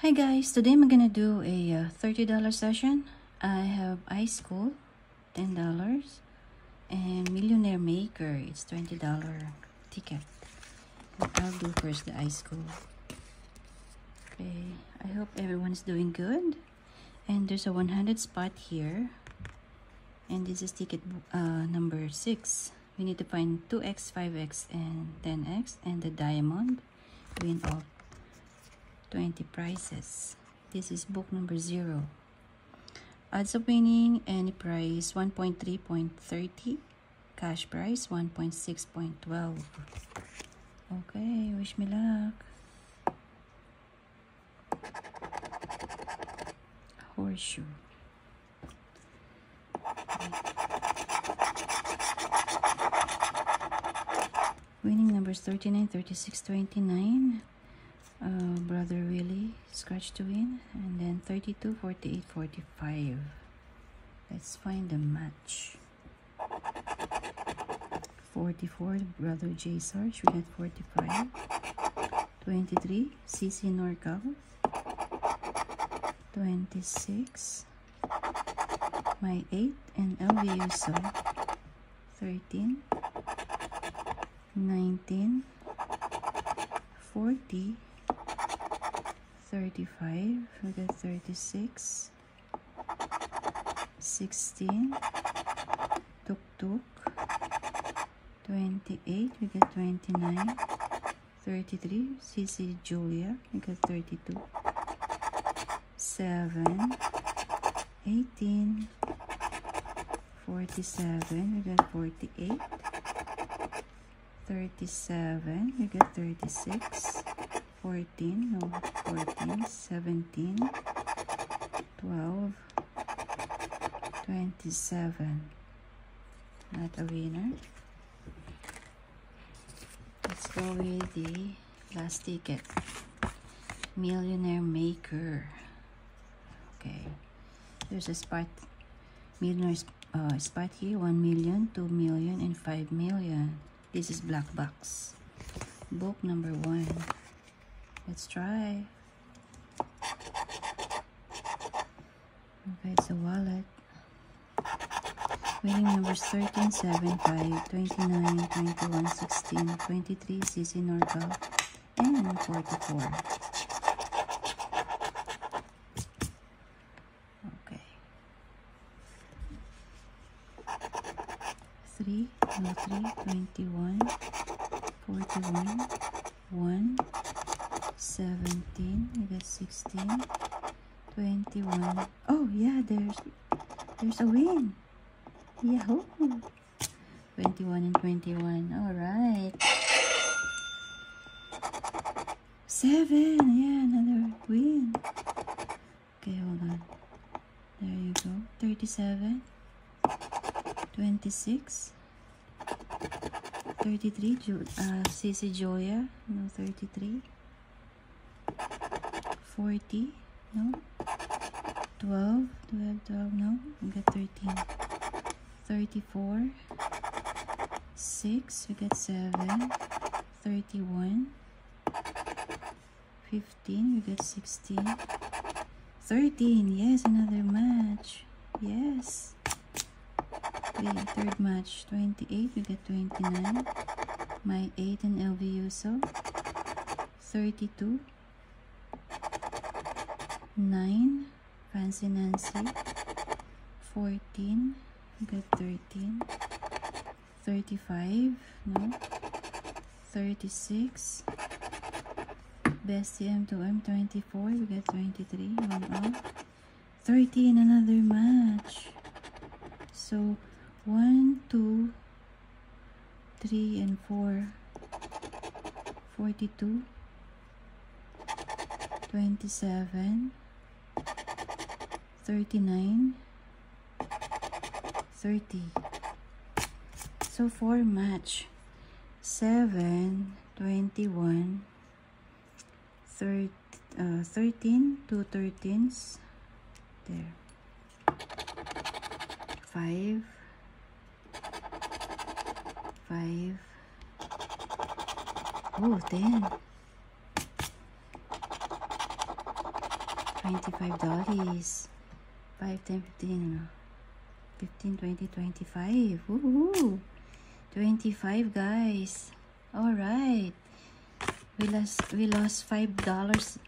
Hi guys, today I'm gonna do a $30 session. I have iSchool, $10, and Millionaire Maker, it's $20 ticket. I'll do first the iSchool. Okay, I hope everyone's doing good. And there's a 100 spot here. And this is ticket number 6. We need to find 2x, 5x, and 10x, and the diamond. Win all 20 prizes. This is book number 0. Odds of winning any prize 1.3.30. Cash prize 1.6.12. Okay, wish me luck. Horseshoe. Winning numbers 39, 36, 29. Brother Willie, scratch to win, and then 32, 48, 45. Let's find the match. 44, Brother J. Sarge, we got 45. 23, CC Norcal. 26, my 8, and LVU so 13, 19, 40, 35, we got 36, 16, Tuk Tuk, 28, we got 29, 33, CC Julia, we got 32, 7, 18, 47, we got 48, 37, we got 36, 14, no, 14, 17, 12, 27. Not a winner. Let's go with the last ticket. Millionaire Maker. Okay. There's a spot. Millionaire spot here. 1 million, 2 million, and 5 million. This is black box. Book number 1. Let's try. Okay, it's a wallet. Winning numbers 13, 7, 5, 29, 21, 16, 23, CC Norcal, and 44. Okay. 3, no 3, 21, 41, 1, 17, we got 16, 21. Oh yeah, there's a win. Yahoo! 21 and 21. All right. 7. Yeah, another win. Okay, hold on. There you go. 37, 26, 33. CC Joya. No, 33. 40. No. 12. Do we have 12? No. We got 13. 34, 6, we got 7, 31, 15, we got 16, 13, yes, another match, yes, okay, third match, 28, we got 29, my 8 and LVU so, 32, 9, Fancy Nancy, 14, we got 13, 35, no, 36, Bestie M2M 24, we got 23, 1 off, 13, another match. So 1, 2, 3, and 4, 42, 27, 39, 30. So 4 match 7, 21, 13, 2 13s there, 5, 5, oh 10, $25. 5, 10, 15, 15, 20, 25. Woohoo! 25, guys. All right. We lost $5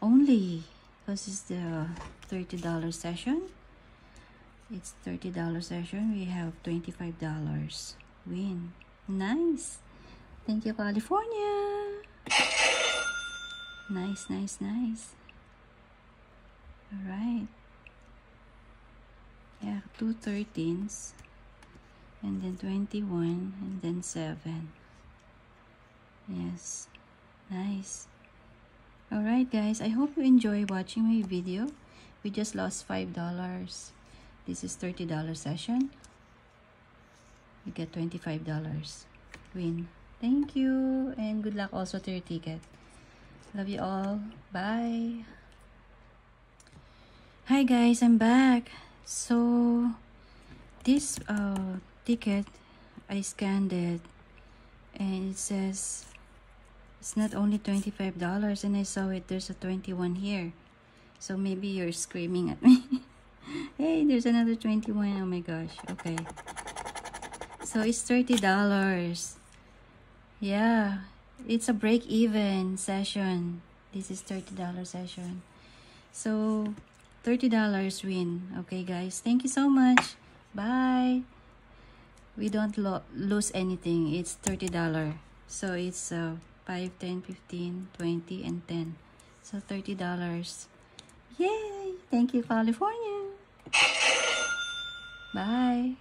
only because it's the $30 session. It's $30 session. We have $25 win. Nice. Thank you, California. Nice, nice, nice. All right. Yeah, 2 13s and then 21 and then 7. Yes, nice. All right, guys, I hope you enjoy watching my video. We just lost $5. This is $30 session. You get $25 win. Thank you, and good luck also to your ticket. Love you all. Bye. Hi guys, I'm back. So this ticket, I scanned it and it says it's not only $25, and I saw it, there's a 21 here. So maybe you're screaming at me. Hey, there's another 21. Oh my gosh. Okay. So it's $30. Yeah, it's a break-even session. This is $30 session. So $30 win. Okay, guys. Thank you so much. Bye. We don't lose anything. It's $30. So it's 5, 10, 15, 20, and 10. So $30. Yay! Thank you, California. Bye.